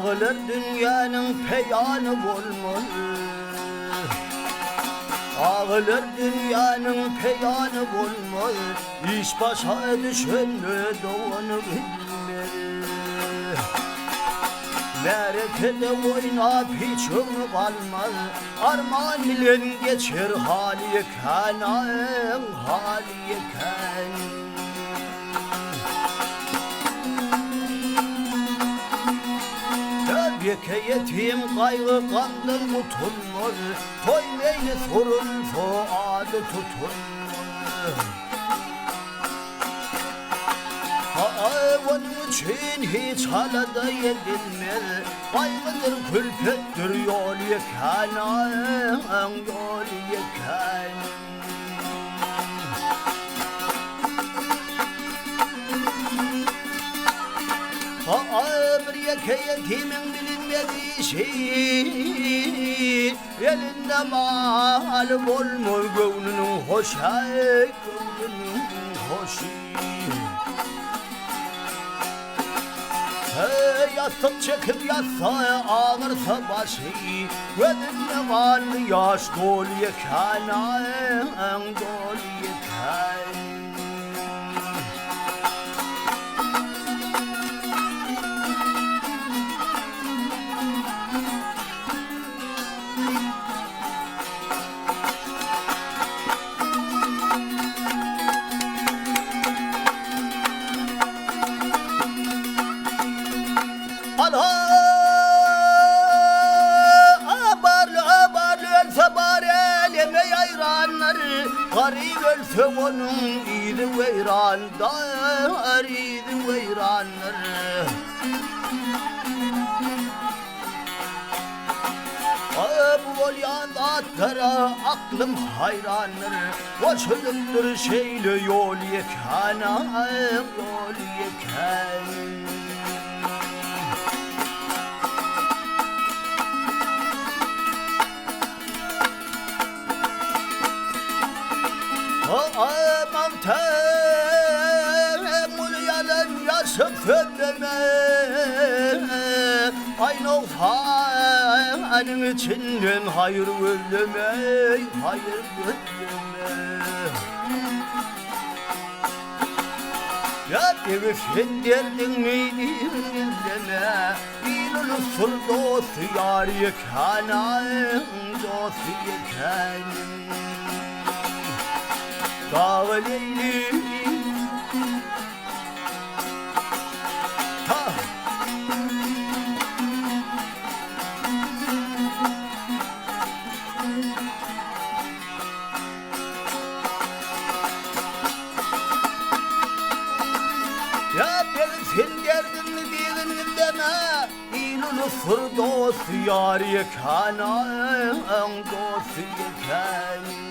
Ağılır dünyanın peyanı olmalı. Ağılır dünyanın peyanı olmalı. İş başa düşenle doğanı bilmeli. Berekete oynap hiç ömrü kalmaz. Armağan ile geçer haliye kanan, haliye kan. Tabii yetim kaygı kandır tutulmaz. Toymayla sorun fuadı tutulmaz. Onun için hiç halada yedilmez. Kaygıdır külfettir yol yekanan, yol yekan. Bir yetimin bilinmediği şey, elinde mal olmuyor gönlünün hoşa, gönlünün hoşu. Yastık çekip yatsa ağırsa başı, gözünde var yaş dolu yekanan, dolu yekan. Garip ölse onun iyidi veyrandar, iyidi veyranlar. Bu olyan atlara aklım hayranlar. Koşulundur şeyle yol yekana, yol yekan. Aman temul yalan yaşıp ödeme. Aynı hanın içinden hayır ödeme, hayır ödeme. Ya devi sen derdin miydi deme. İnul sır dostu yar yekanan, dostu yekanan. Kavleyli ha. Ya ben sen derdin mi değilim deme. İnul sır dostu yar yekanan, dostu yekanan.